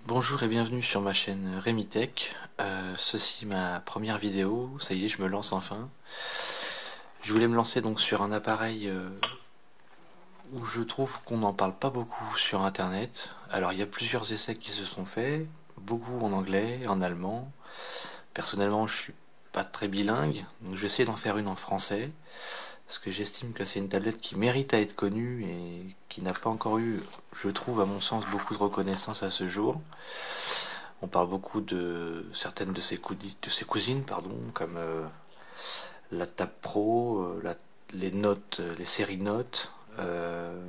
Bonjour et bienvenue sur ma chaîne Remitech. Ceci est ma première vidéo, ça y est, je me lance enfin. Je voulais me lancer donc sur un appareil où je trouve qu'on n'en parle pas beaucoup sur internet. Alors il y a plusieurs essais qui se sont faits, beaucoup en anglais, en allemand. Personnellement, je suis pas très bilingue, donc je vais essayer d'en faire une en français. Parce que j'estime que c'est une tablette qui mérite à être connue et qui n'a pas encore eu, je trouve à mon sens, beaucoup de reconnaissance à ce jour. On parle beaucoup de certaines de ses cousines, pardon, comme la Tab Pro, les notes, les séries notes,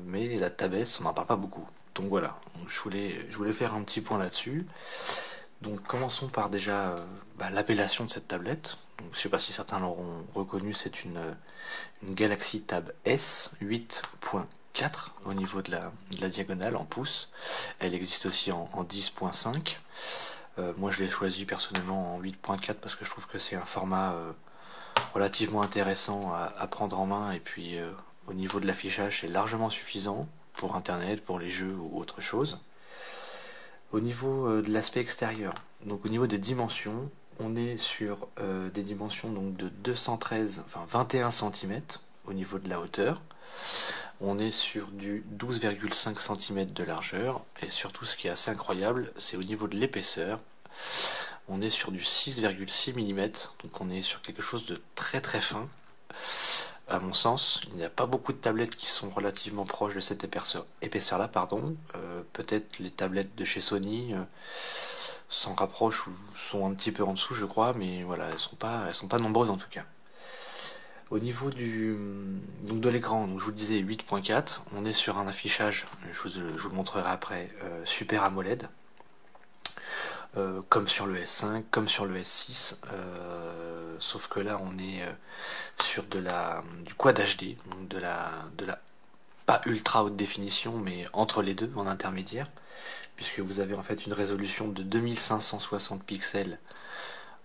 mais la Tab S, on n'en parle pas beaucoup. Donc voilà, donc je voulais faire un petit point là-dessus. Donc commençons par déjà l'appellation de cette tablette. Donc, je ne sais pas si certains l'auront reconnu, c'est une Galaxy Tab S 8.4 au niveau de la diagonale en pouces. Elle existe aussi en 10.5. Moi je l'ai choisi personnellement en 8.4 parce que je trouve que c'est un format relativement intéressant à prendre en main, et puis au niveau de l'affichage c'est largement suffisant pour internet, pour les jeux ou autre chose. Au niveau de l'aspect extérieur, donc au niveau des dimensions, on est sur des dimensions donc de 21 cm au niveau de la hauteur. On est sur du 12,5 cm de largeur, et surtout ce qui est assez incroyable, c'est au niveau de l'épaisseur. On est sur du 6,6 mm, donc on est sur quelque chose de très très fin. À mon sens, il n'y a pas beaucoup de tablettes qui sont relativement proches de cette épaisseur-là, pardon. Peut-être les tablettes de chez Sony s'en rapprochent ou sont un petit peu en dessous, je crois, mais voilà, elles sont pas nombreuses en tout cas. Au niveau donc de l'écran, donc je vous le disais 8.4, on est sur un affichage, je vous le montrerai après, Super AMOLED, comme sur le S5, comme sur le S6, sauf que là on est sur du Quad HD, donc de la pas ultra haute définition, mais entre les deux, en intermédiaire, puisque vous avez en fait une résolution de 2560 pixels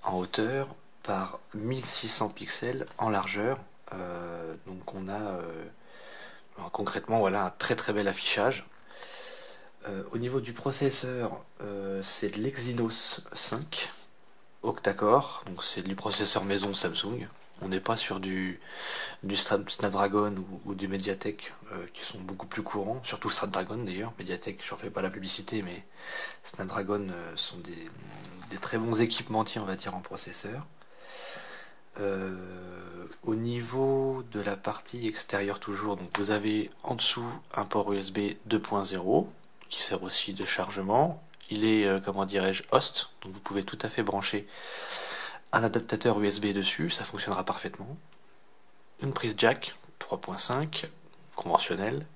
en hauteur par 1600 pixels en largeur. Donc on a concrètement voilà un très très bel affichage. Au niveau du processeur, c'est de l'Exynos 5 octa-core, donc c'est du processeur maison Samsung. On n'est pas sur du Snapdragon ou du Mediatek qui sont beaucoup plus courants, surtout Snapdragon d'ailleurs. Mediatek, je n'en fais pas la publicité, mais Snapdragon sont des très bons équipementiers, on va dire, en processeur. Au niveau de la partie extérieure toujours, donc vous avez en dessous un port USB 2.0 qui sert aussi de chargement. Il est, comment dirais-je, host, donc vous pouvez tout à fait brancher un adaptateur USB dessus, ça fonctionnera parfaitement. Une prise jack 3.5 conventionnelle.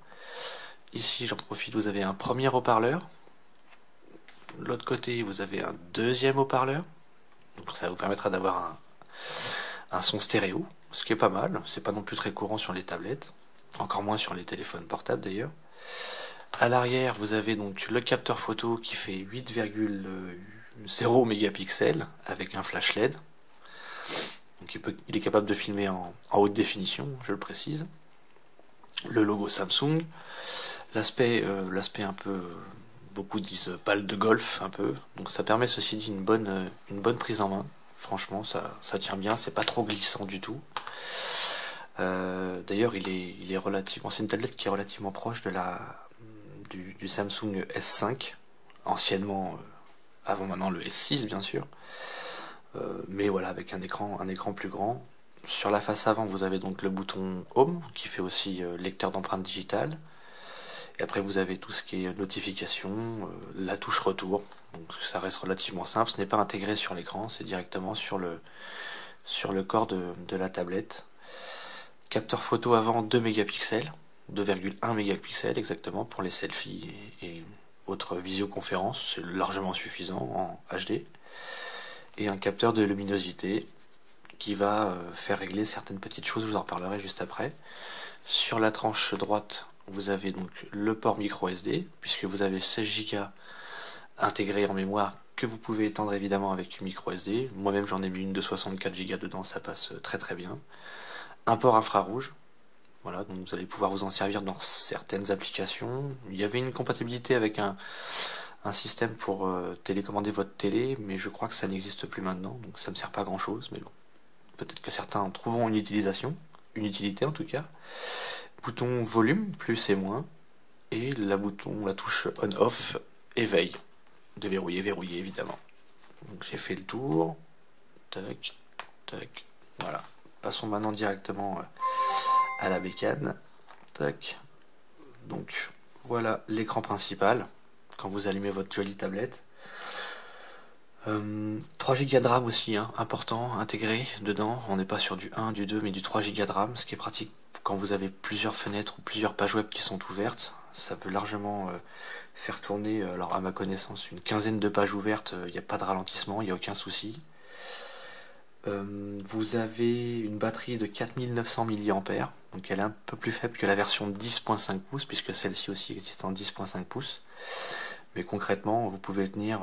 Ici, j'en profite, vous avez un premier haut-parleur. De l'autre côté, vous avez un deuxième haut-parleur. Donc ça vous permettra d'avoir un son stéréo, ce qui est pas mal. C'est pas non plus très courant sur les tablettes, encore moins sur les téléphones portables d'ailleurs. À l'arrière, vous avez donc le capteur photo qui fait 8,0 mégapixels avec un flash LED. Donc il est capable de filmer en haute définition, je le précise. Le logo Samsung. L'aspect un peu, beaucoup disent balle de golf un peu. Donc ça permet ceci dit une bonne prise en main. Franchement, ça tient bien, c'est pas trop glissant du tout. D'ailleurs, il est relativement, c'est une tablette qui est relativement proche du Samsung S5, anciennement, avant maintenant le S6 bien sûr, mais voilà, avec un écran plus grand. Sur la face avant, vous avez donc le bouton Home qui fait aussi lecteur d'empreintes digitales. Et après, vous avez tout ce qui est notification, la touche retour. Donc ça reste relativement simple. Ce n'est pas intégré sur l'écran, c'est directement sur le corps de la tablette. Capteur photo avant 2 mégapixels, 2,1 mégapixels exactement pour les selfies et autres visioconférences. C'est largement suffisant en HD. Et un capteur de luminosité qui va faire régler certaines petites choses, je vous en reparlerai juste après. Sur la tranche droite, vous avez donc le port micro SD, puisque vous avez 16 Go intégrés en mémoire que vous pouvez étendre évidemment avec une micro SD. Moi-même j'en ai mis une de 64 Go dedans, ça passe très très bien. Un port infrarouge, voilà, donc vous allez pouvoir vous en servir dans certaines applications. Il y avait une compatibilité avec un un système pour télécommander votre télé, mais je crois que ça n'existe plus maintenant, donc ça me sert pas à grand chose, mais bon. Peut-être que certains en trouveront une utilisation, une utilité en tout cas. Bouton volume, plus et moins, et la touche on-off, éveil. Déverrouiller, verrouiller évidemment. Donc j'ai fait le tour. Tac, tac, voilà. Passons maintenant directement à la bécane. Tac. Donc voilà l'écran principal quand vous allumez votre jolie tablette. 3 Go de RAM aussi, hein, important, intégré dedans. On n'est pas sur du 1, du 2, mais du 3 Go de RAM, ce qui est pratique quand vous avez plusieurs fenêtres ou plusieurs pages web qui sont ouvertes. Ça peut largement faire tourner, alors à ma connaissance, une quinzaine de pages ouvertes, il n'y a pas de ralentissement, il n'y a aucun souci. Vous avez une batterie de 4900 mAh, donc elle est un peu plus faible que la version 10.5 pouces, puisque celle-ci aussi existe en 10.5 pouces. Mais concrètement, vous pouvez tenir,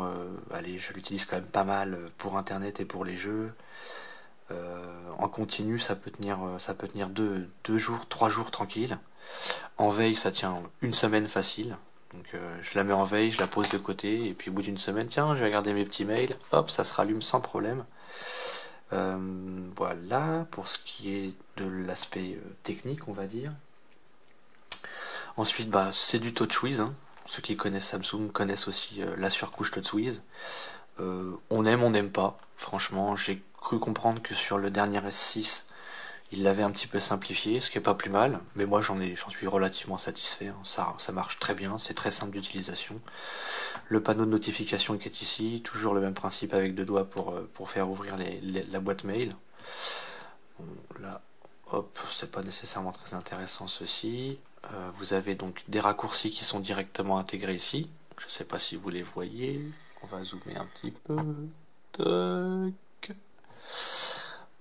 allez, je l'utilise quand même pas mal pour internet et pour les jeux. En continu, ça peut tenir 2 jours, 3 jours tranquille. En veille, ça tient une semaine facile. Donc je la mets en veille, je la pose de côté, et puis au bout d'une semaine, tiens, je vais regarder mes petits mails, hop, ça se rallume sans problème. Voilà pour ce qui est de l'aspect technique, on va dire. Ensuite, bah, c'est du TouchWiz, hein. Ceux qui connaissent Samsung connaissent aussi la surcouche TouchWiz. On aime, on n'aime pas. Franchement, j'ai cru comprendre que sur le dernier S6, il l'avait un petit peu simplifié, ce qui est pas plus mal. Mais moi, j'en suis relativement satisfait, hein. Ça marche très bien, c'est très simple d'utilisation. Le panneau de notification qui est ici, toujours le même principe avec 2 doigts pour faire ouvrir la boîte mail. Bon, là, hop, c'est pas nécessairement très intéressant ceci. Vous avez donc des raccourcis qui sont directement intégrés ici. Je ne sais pas si vous les voyez. On va zoomer un petit peu. Tac.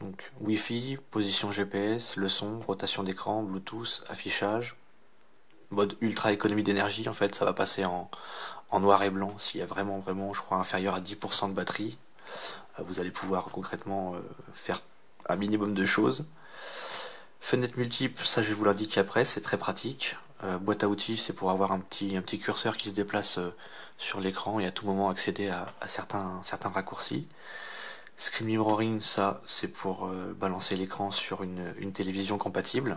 Donc Wi-Fi, position GPS, le son, rotation d'écran, Bluetooth, affichage. Mode ultra économie d'énergie, en fait, ça va passer en noir et blanc s'il y a vraiment, je crois, inférieur à 10% de batterie. Vous allez pouvoir concrètement faire un minimum de choses. Fenêtre multiple, ça je vais vous l'indiquer après, c'est très pratique. Boîte à outils, c'est pour avoir un petit curseur qui se déplace sur l'écran et à tout moment accéder à certains raccourcis. Screen mirroring, ça c'est pour balancer l'écran sur une télévision compatible.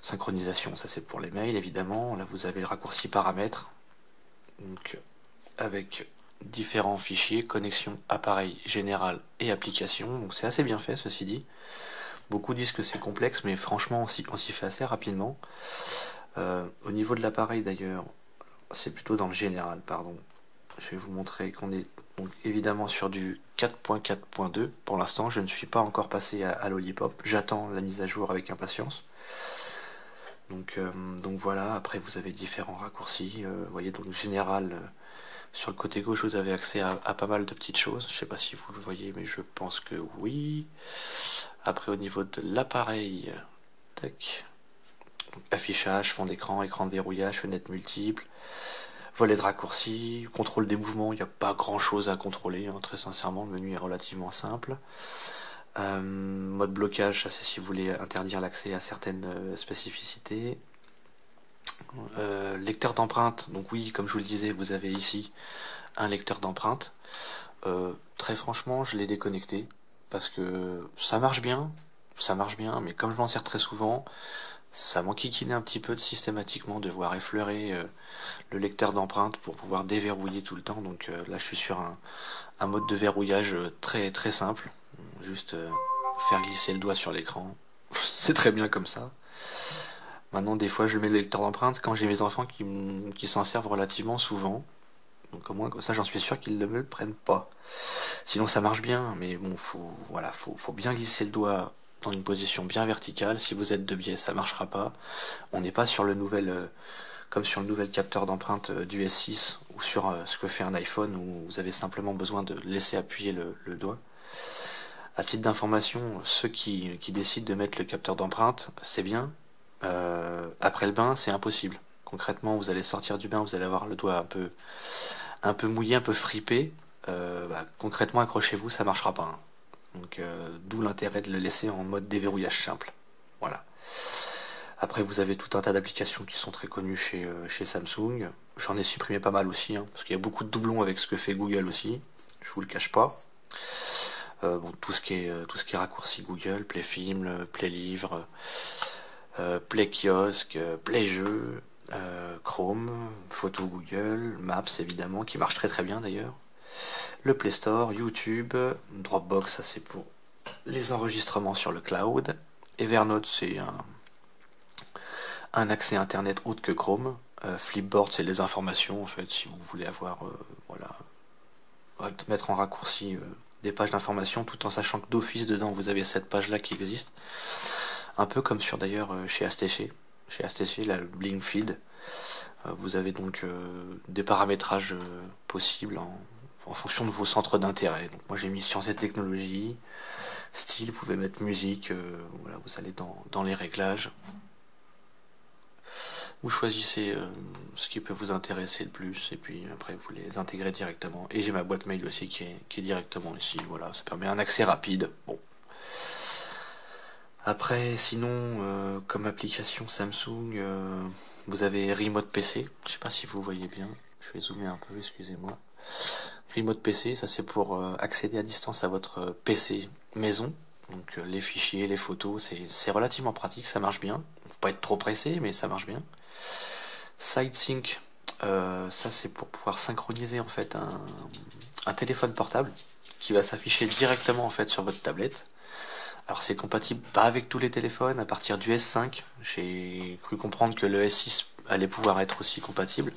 Synchronisation, ça c'est pour les mails évidemment. Là vous avez le raccourci paramètres, donc avec différents fichiers, connexion, appareil général et application. Donc c'est assez bien fait ceci dit. Beaucoup disent que c'est complexe, mais franchement, on s'y fait assez rapidement. Au niveau de l'appareil, d'ailleurs, c'est plutôt dans le général, pardon. Je vais vous montrer qu'on est donc évidemment sur du 4.4.2. Pour l'instant, je ne suis pas encore passé à Lollipop. J'attends la mise à jour avec impatience. Donc voilà, après vous avez différents raccourcis. Vous voyez, donc général, sur le côté gauche, vous avez accès à pas mal de petites choses. Je ne sais pas si vous le voyez, mais je pense que oui. Après au niveau de l'appareil, tac, affichage, fond d'écran, écran de verrouillage, fenêtre multiple, volet de raccourci, contrôle des mouvements, il n'y a pas grand chose à contrôler, hein, très sincèrement, le menu est relativement simple. Mode blocage, ça c'est si vous voulez interdire l'accès à certaines spécificités. Lecteur d'empreintes, donc oui, comme je vous le disais, vous avez ici un lecteur d'empreintes. Très franchement, je l'ai déconnecté parce que ça marche bien, mais comme je m'en sers très souvent, ça m'enquiquinait un petit peu systématiquement de voir effleurer le lecteur d'empreintes pour pouvoir déverrouiller tout le temps. Donc là, je suis sur un mode de verrouillage très très simple, juste faire glisser le doigt sur l'écran. C'est très bien comme ça. Maintenant, des fois, je mets le lecteur d'empreintes quand j'ai mes enfants qui s'en servent relativement souvent. Donc au moins comme ça j'en suis sûr qu'ils ne me le prennent pas. Sinon ça marche bien, mais bon faut bien glisser le doigt dans une position bien verticale. Si vous êtes de biais, ça marchera pas. On n'est pas sur le nouvel comme sur le nouvel capteur d'empreinte du S6 ou sur ce que fait un iPhone où vous avez simplement besoin de laisser appuyer le doigt. À titre d'information, ceux qui décident de mettre le capteur d'empreinte, c'est bien. Après le bain, c'est impossible. Concrètement, vous allez sortir du bain, vous allez avoir le doigt un peu mouillé, un peu fripé. Concrètement, accrochez-vous, ça marchera pas, hein. Donc, d'où l'intérêt de le laisser en mode déverrouillage simple. Voilà. Après, vous avez tout un tas d'applications qui sont très connues chez Samsung. J'en ai supprimé pas mal aussi, hein, parce qu'il y a beaucoup de doublons avec ce que fait Google aussi. Je vous le cache pas. Bon, tout ce qui est raccourci Google, Play Film, Play Livre, Play Kiosque, Play Jeux, Chrome, Photo Google, Maps évidemment, qui marche très très bien d'ailleurs. Le Play Store, YouTube, Dropbox, ça c'est pour les enregistrements sur le cloud. Evernote, c'est un accès internet autre que Chrome. Flipboard, c'est les informations en fait, si vous voulez avoir, voilà, mettre en raccourci des pages d'information tout en sachant que d'office dedans vous avez cette page là qui existe. Un peu comme sur d'ailleurs chez HTC. Chez HTC, la Blink Feed, vous avez donc des paramétrages possibles en fonction de vos centres d'intérêt. Donc moi j'ai mis sciences et technologies, style, vous pouvez mettre musique, voilà, vous allez dans les réglages. Vous choisissez ce qui peut vous intéresser le plus et puis après vous les intégrez directement. Et j'ai ma boîte mail aussi qui est directement ici. Voilà, ça permet un accès rapide. Bon. Après, sinon, comme application Samsung, vous avez Remote PC. Je sais pas si vous voyez bien. Je vais zoomer un peu, excusez-moi. Remote PC, ça c'est pour accéder à distance à votre PC maison. Donc les fichiers, les photos, c'est relativement pratique, ça marche bien. Faut pas être trop pressé, mais ça marche bien. SideSync, ça c'est pour pouvoir synchroniser en fait un téléphone portable qui va s'afficher directement en fait sur votre tablette. Alors c'est compatible pas avec tous les téléphones, à partir du S5, j'ai cru comprendre que le S6 allait pouvoir être aussi compatible.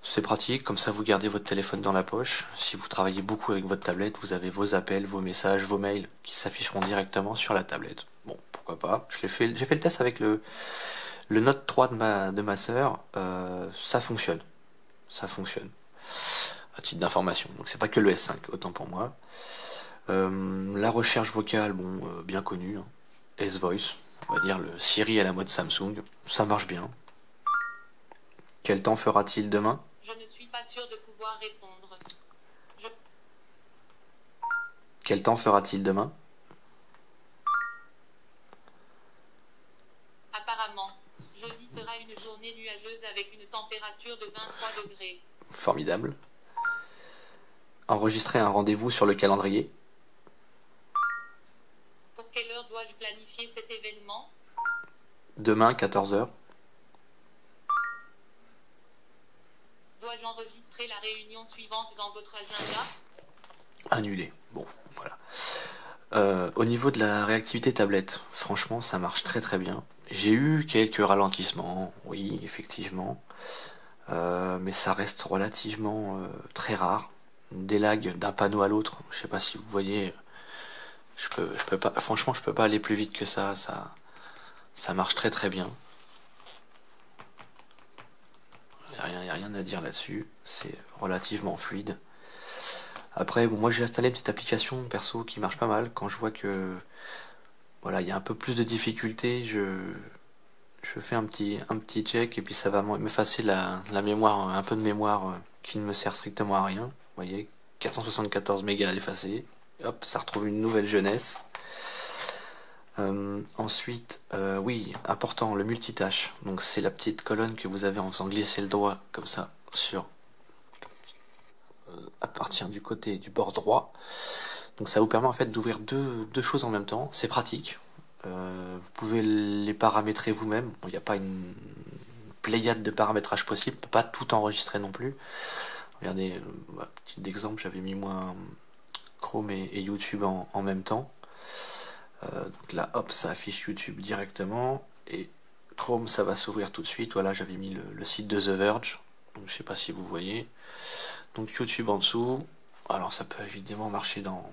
C'est pratique, comme ça vous gardez votre téléphone dans la poche. Si vous travaillez beaucoup avec votre tablette, vous avez vos appels, vos messages, vos mails qui s'afficheront directement sur la tablette. Bon, pourquoi pas. J'ai fait le test avec le Note 3 de ma sœur, ça fonctionne. Ça fonctionne. À titre d'information. Donc c'est pas que le S5, autant pour moi. La recherche vocale, bon, bien connue. Hein. S-Voice, on va dire le Siri à la mode Samsung. Ça marche bien. Quel temps fera-t-il demain ? Je ne suis pas sûr de pouvoir répondre. Quel temps fera-t-il demain ? Apparemment, jeudi sera une journée nuageuse avec une température de 23 degrés. Formidable. Enregistrer un rendez-vous sur le calendrier. Pour quelle heure dois-je planifier cet événement ? Demain, 14h. Dois-je enregistrer la réunion suivante dans votre agenda ? Annulé. Bon, voilà. Au niveau de la réactivité tablette, franchement, ça marche très très bien. J'ai eu quelques ralentissements, oui, effectivement. Mais ça reste relativement très rare. Des lags d'un panneau à l'autre. Je sais pas si vous voyez. Je peux pas. Franchement, je peux pas aller plus vite que ça. Ça marche très très bien. Y a rien à dire là-dessus. C'est relativement fluide. Après, bon, moi j'ai installé une petite application perso qui marche pas mal. Quand je vois que voilà, il y a un peu plus de difficultés, je fais un petit check et puis ça va m'effacer la mémoire, un peu de mémoire qui ne me sert strictement à rien. Vous voyez, 474 mégas à l'effacer. Hop, ça retrouve une nouvelle jeunesse. Ensuite, oui, important, le multitâche. Donc c'est la petite colonne que vous avez en faisant glisser le doigt comme ça sur à partir du côté du bord droit. Donc ça vous permet en fait d'ouvrir deux choses en même temps. C'est pratique. Vous pouvez les paramétrer vous-même. Il n'y a pas une pléiade de paramétrage possible. On peut pas tout enregistrer non plus. Regardez, petit exemple, j'avais mis moi Chrome et YouTube en même temps. Donc là, hop, ça affiche YouTube directement. Et Chrome, ça va s'ouvrir tout de suite. Voilà, j'avais mis le site de The Verge. Donc je sais pas si vous voyez. Donc YouTube en dessous. Alors ça peut évidemment marcher dans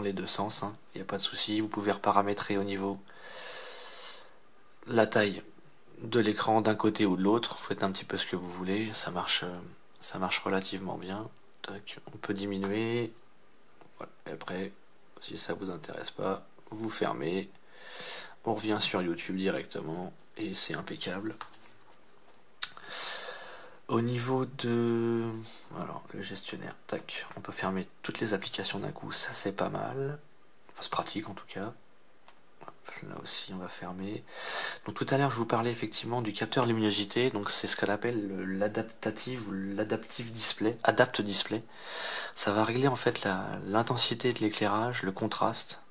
les deux sens, hein. Il n'y a pas de souci. Vous pouvez reparamétrer au niveau la taille de l'écran d'un côté ou de l'autre. Vous faites un petit peu ce que vous voulez. Ça marche relativement bien. Tac, on peut diminuer. Voilà. Et après, si ça vous intéresse pas, vous fermez. On revient sur YouTube directement et c'est impeccable. Au niveau de... Alors, le gestionnaire, tac, on peut fermer toutes les applications d'un coup, ça c'est pas mal. Enfin, c'est pratique en tout cas. Hop. là aussi on va fermer. Donc tout à l'heure je vous parlais effectivement du capteur luminosité, donc c'est ce qu'elle appelle l'adaptative ou l'adaptive display, adapt display. Ça va régler en fait l'intensité de l'éclairage, le contraste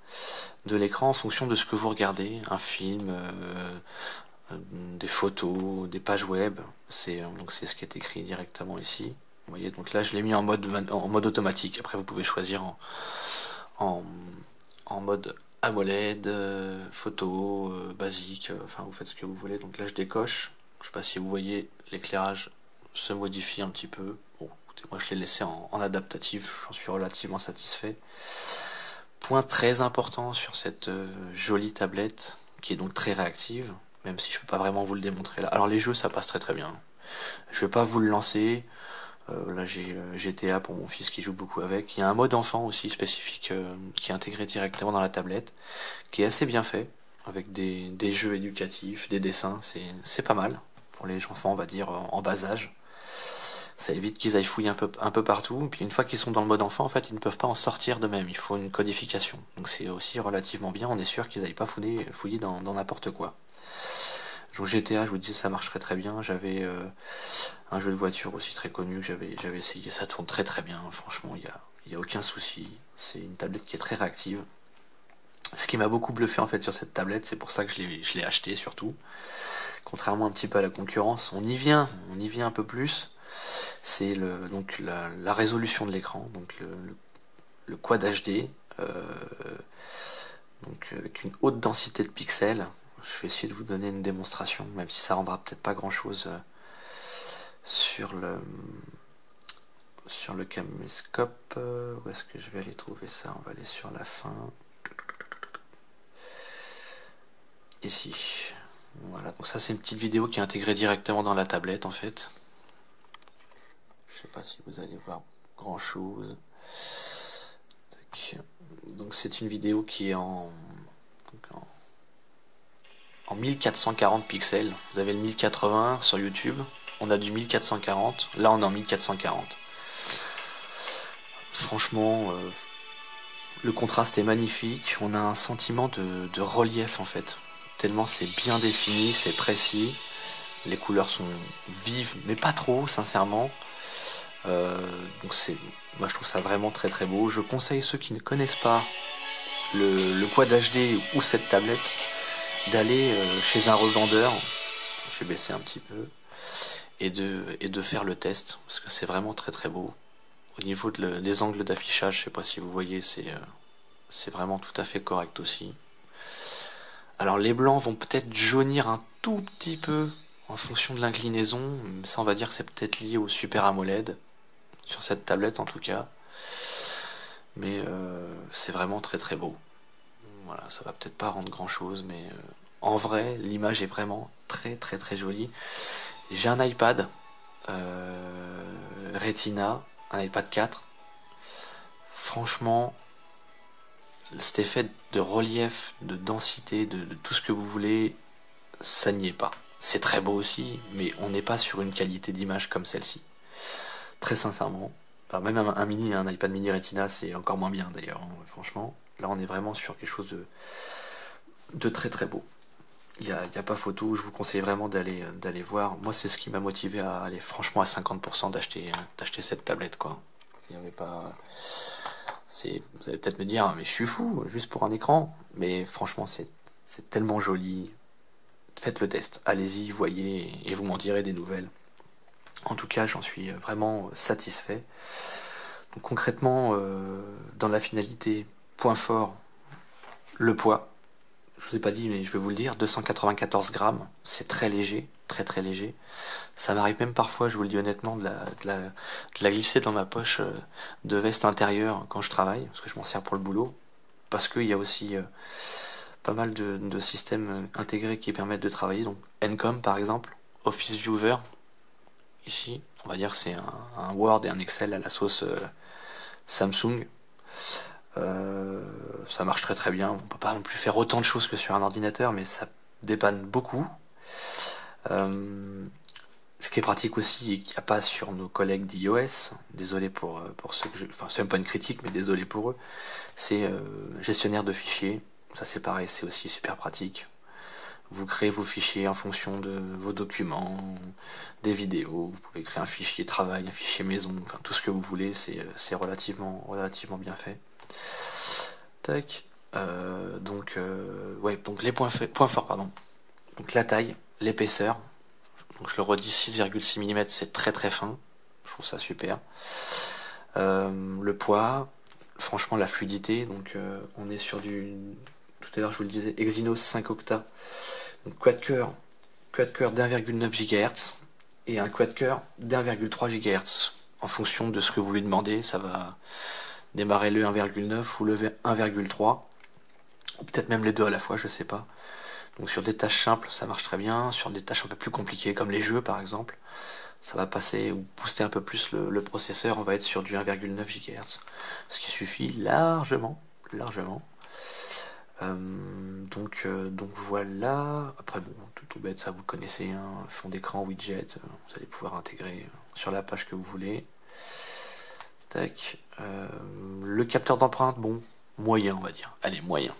de l'écran en fonction de ce que vous regardez, un film, des photos, des pages web. Donc c'est ce qui est écrit directement ici. Vous voyez, donc là je l'ai mis en mode automatique. Après vous pouvez choisir en mode AMOLED, photo, basique, enfin vous faites ce que vous voulez. Donc là je décoche. Je sais pas si vous voyez, l'éclairage se modifie un petit peu. Bon, écoutez, moi je l'ai laissé en adaptatif, j'en suis relativement satisfait. Point très important sur cette jolie tablette, qui est donc très réactive, même si je peux pas vraiment vous le démontrer là. Alors les jeux ça passe très très bien. Je vais pas vous le lancer. Là j'ai GTA pour mon fils qui joue beaucoup avec. Il y a un mode enfant aussi spécifique qui est intégré directement dans la tablette, qui est assez bien fait, avec des jeux éducatifs, des dessins, c'est pas mal pour les enfants on va dire en bas âge. Ça évite qu'ils aillent fouiller un peu partout, et puis une fois qu'ils sont dans le mode enfant, en fait ils ne peuvent pas en sortir d'eux-mêmes, il faut une codification. Donc c'est aussi relativement bien, on est sûr qu'ils n'aillent pas fouiller dans n'importe quoi. Donc GTA, je vous dis, ça marcherait très bien. J'avais un jeu de voiture aussi très connu que j'avais essayé, ça tourne très très bien. Franchement, il y a aucun souci. C'est une tablette qui est très réactive. Ce qui m'a beaucoup bluffé en fait sur cette tablette, c'est pour ça que je l'ai acheté surtout. Contrairement un petit peu à la concurrence, on y vient un peu plus. C'est donc la résolution de l'écran, donc le Quad HD, donc avec une haute densité de pixels. Je vais essayer de vous donner une démonstration, même si ça rendra peut-être pas grand chose sur le caméscope. Où est-ce que je vais aller trouver ça? On va aller sur la fin. Ici. Voilà, donc ça c'est une petite vidéo qui est intégrée directement dans la tablette en fait. Je sais pas si vous allez voir grand chose. Donc c'est une vidéo qui est en 1440 pixels. Vous avez le 1080 sur YouTube, on a du 1440, là on est en 1440. Franchement, le contraste est magnifique, on a un sentiment de relief en fait, tellement c'est bien défini, c'est précis, les couleurs sont vives, mais pas trop sincèrement. Donc moi je trouve ça vraiment très très beau. Je conseille ceux qui ne connaissent pas le Quad HD ou cette tablette d'aller chez un revendeur, je vais baisser un petit peu, et de faire le test, parce que c'est vraiment très très beau. Au niveau des angles d'affichage, je sais pas si vous voyez, c'est vraiment tout à fait correct aussi. Alors les blancs vont peut-être jaunir un tout petit peu en fonction de l'inclinaison, mais ça on va dire que c'est peut-être lié au Super AMOLED, sur cette tablette en tout cas. Mais c'est vraiment très très beau. Voilà, ça va peut-être pas rendre grand chose, mais en vrai, l'image est vraiment très très très jolie. J'ai un iPad Retina, un iPad 4. Franchement, cet effet de relief, de densité, de tout ce que vous voulez, ça n'y est pas. C'est très beau aussi, mais on n'est pas sur une qualité d'image comme celle-ci. Très sincèrement. Alors même un iPad mini Retina, c'est encore moins bien d'ailleurs, hein, franchement. Là, on est vraiment sur quelque chose de très très beau. Il y a pas photo, je vous conseille vraiment d'aller voir. Moi, c'est ce qui m'a motivé à aller franchement à 50% d'acheter cette tablette, quoi. Il n'y avait pas... Vous allez peut-être me dire, mais je suis fou, juste pour un écran. Mais franchement, c'est tellement joli. Faites le test, allez-y, voyez, et vous m'en direz des nouvelles. En tout cas, j'en suis vraiment satisfait. Donc concrètement, dans la finalité, point fort, le poids. Je vous ai pas dit, mais je vais vous le dire, 294 grammes, c'est très léger, très très léger. Ça m'arrive même parfois, je vous le dis honnêtement, de la glisser dans ma poche de veste intérieure quand je travaille, parce que je m'en sers pour le boulot. Parce qu'il y a aussi pas mal de systèmes intégrés qui permettent de travailler. Donc Encom par exemple, Office Viewer, ici, on va dire que c'est un Word et un Excel à la sauce Samsung. Ça marche très très bien. On peut pas non plus faire autant de choses que sur un ordinateur, mais ça dépanne beaucoup. Ce qui est pratique aussi et qu'il n'y a pas sur nos collègues d'iOS, désolé pour ceux enfin c'est même pas une critique, mais désolé pour eux, c'est gestionnaire de fichiers. Ça c'est pareil, c'est aussi super pratique. Vous créez vos fichiers en fonction de vos documents, des vidéos, vous pouvez créer un fichier travail, un fichier maison, enfin tout ce que vous voulez, c'est relativement bien fait. Tac. Donc les points forts, pardon. Donc la taille, l'épaisseur. Donc je le redis, 6,6 mm, c'est très très fin. Je trouve ça super. Le poids, franchement la fluidité. Donc on est sur du, tout à l'heure je vous le disais, Exynos 5 octas. Donc quad-cœur d'1,9 GHz et un quad-cœur d'1,3 GHz. En fonction de ce que vous lui demandez, ça va démarrer le 1,9 ou le 1,3. Ou peut-être même les deux à la fois, je sais pas. Donc sur des tâches simples, ça marche très bien. Sur des tâches un peu plus compliquées, comme les jeux par exemple, ça va passer ou booster un peu plus le processeur. On va être sur du 1,9 GHz, ce qui suffit largement. Donc voilà. Après bon, tout bête, ça vous connaissez, hein, fond d'écran, widget, vous allez pouvoir intégrer sur la page que vous voulez. Tac. Le capteur d'empreinte, bon, moyen on va dire. Allez, moyen.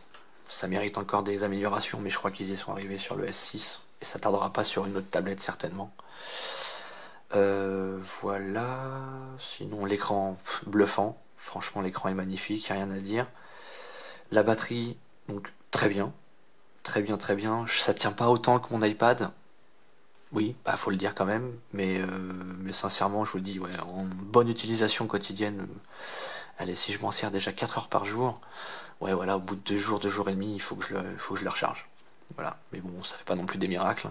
Ça mérite encore des améliorations, mais je crois qu'ils y sont arrivés sur le S6 et ça tardera pas sur une autre tablette certainement. Voilà. Sinon l'écran bluffant. Franchement l'écran est magnifique, y a rien à dire. La batterie, donc très bien. Ça tient pas autant que mon iPad. Oui, bah faut le dire quand même, mais sincèrement je vous le dis, ouais, en bonne utilisation quotidienne, allez, si je m'en sers déjà 4 heures par jour, ouais voilà, au bout de 2 jours et demi, il faut que je le recharge. Voilà, mais bon, ça fait pas non plus des miracles.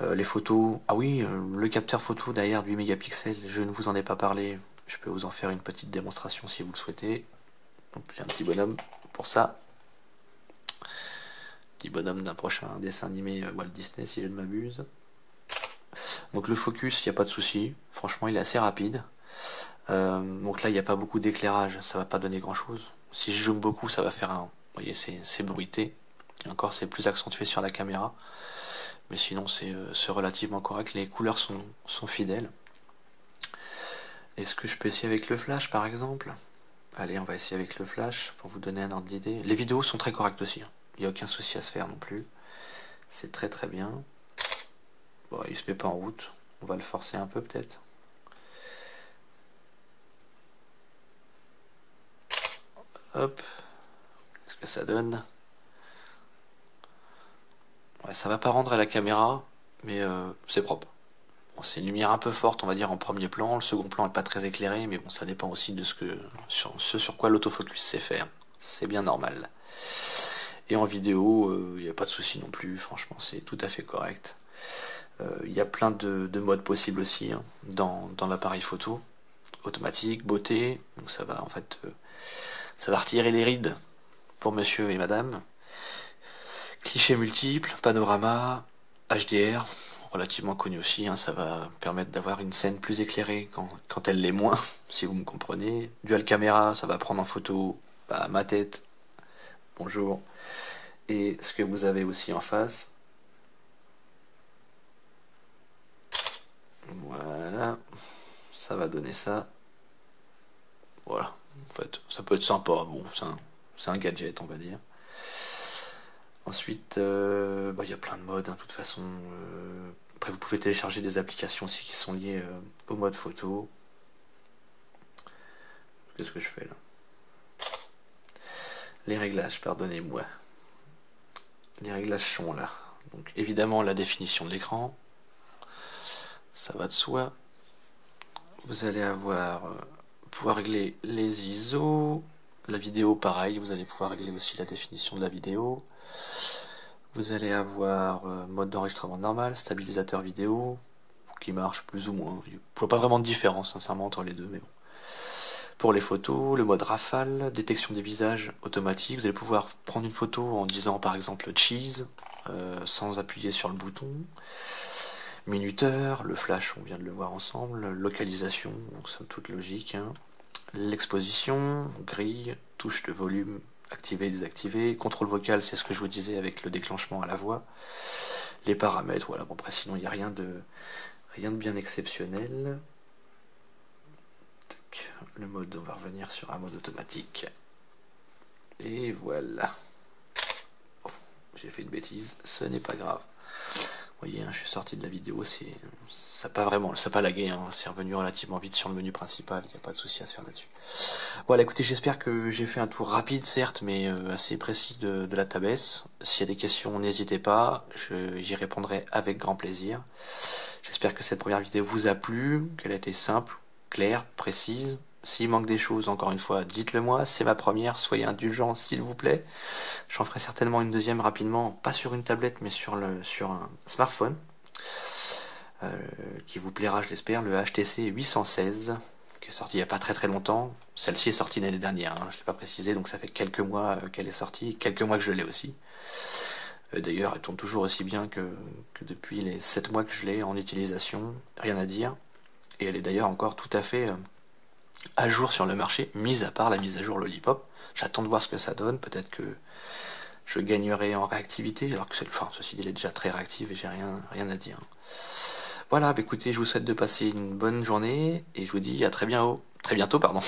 Les photos, ah oui, le capteur photo derrière 8 mégapixels, je ne vous en ai pas parlé, je peux vous en faire une petite démonstration si vous le souhaitez. Donc j'ai un petit bonhomme pour ça. Petit bonhomme d'un prochain dessin animé Walt Disney si je ne m'abuse. Donc le focus, il n'y a pas de souci, franchement il est assez rapide. Donc là il n'y a pas beaucoup d'éclairage, ça va pas donner grand chose. Si je zoome beaucoup, ça va faire un, vous voyez, c'est bruité. Et encore c'est plus accentué sur la caméra. Mais sinon c'est relativement correct, les couleurs sont fidèles. Est-ce que je peux essayer avec le flash par exemple? Allez, on va essayer avec le flash pour vous donner un ordre d'idée. Les vidéos sont très correctes aussi, hein. Il n'y a aucun souci à se faire non plus. C'est très très bien. Bon, il se met pas en route. On va le forcer un peu peut-être. Hop. Qu'est-ce que ça donne? Ouais, ça va pas rendre à la caméra, mais c'est propre. Bon, c'est une lumière un peu forte, on va dire, en premier plan. Le second plan est pas très éclairé, mais bon, ça dépend aussi de sur quoi l'autofocus sait faire. C'est bien normal. Et en vidéo, il n'y a pas de souci non plus, franchement, c'est tout à fait correct. Il y a plein de modes possibles aussi, hein, dans l'appareil photo. Automatique, beauté, donc ça va en fait ça va retirer les rides pour monsieur et madame. Clichés multiples, panorama, HDR, relativement connu aussi, hein, ça va permettre d'avoir une scène plus éclairée quand elle l'est moins, si vous me comprenez. Dual caméra, ça va prendre en photo ma tête, bonjour, et ce que vous avez aussi en face. Voilà, ça va donner ça. Voilà, en fait, ça peut être sympa, bon, c'est un gadget, on va dire. Ensuite, il y a plein de modes, hein, de toute façon. Après, vous pouvez télécharger des applications aussi qui sont liées au mode photo. Qu'est-ce que je fais là? Les réglages, pardonnez-moi. Les réglages sont là. Donc, évidemment, la définition de l'écran. Ça va de soi. Vous allez pouvoir régler les ISO. La vidéo, pareil, vous allez pouvoir régler aussi la définition de la vidéo. Vous allez avoir mode d'enregistrement normal, stabilisateur vidéo, qui marche plus ou moins. Il n'y a pas vraiment de différence, sincèrement, entre les deux, mais bon. Pour les photos, le mode rafale, détection des visages automatique. Vous allez pouvoir prendre une photo en disant par exemple cheese, sans appuyer sur le bouton. Minuteur, le flash, on vient de le voir ensemble. Localisation, donc somme toute logique, hein. L'exposition, grille, touche de volume, activer, désactiver. Contrôle vocal, c'est ce que je vous disais avec le déclenchement à la voix. Les paramètres, voilà, bon après sinon il n'y a rien de bien exceptionnel. Le mode, on va revenir sur un mode automatique. Et voilà. j'ai fait une bêtise, ce n'est pas grave. Vous voyez, hein, je suis sorti de la vidéo, ça pas lagué, hein, c'est revenu relativement vite sur le menu principal, il n'y a pas de souci à se faire là-dessus. Voilà, écoutez, j'espère que j'ai fait un tour rapide, certes, mais assez précis de la Tabès. S'il y a des questions, n'hésitez pas, j'y répondrai avec grand plaisir. J'espère que cette première vidéo vous a plu, qu'elle a été simple, claire, précise. S'il manque des choses, encore une fois, dites-le moi, c'est ma première, soyez indulgents s'il vous plaît. J'en ferai certainement une deuxième rapidement, pas sur une tablette, mais sur un smartphone, qui vous plaira, je l'espère, le HTC 816, qui est sorti il n'y a pas très longtemps. Celle-ci est sortie l'année dernière, hein, je ne l'ai pas précisé, donc ça fait quelques mois qu'elle est sortie, quelques mois que je l'ai aussi. D'ailleurs, elle tourne toujours aussi bien que depuis les 7 mois que je l'ai en utilisation, rien à dire. Et elle est d'ailleurs encore tout à fait à jour sur le marché, mis à part la mise à jour Lollipop. J'attends de voir ce que ça donne, peut-être que je gagnerai en réactivité, alors que ceci dit, elle est déjà très réactive et j'ai rien à dire. Voilà, bah écoutez, je vous souhaite de passer une bonne journée et je vous dis à très bientôt, pardon.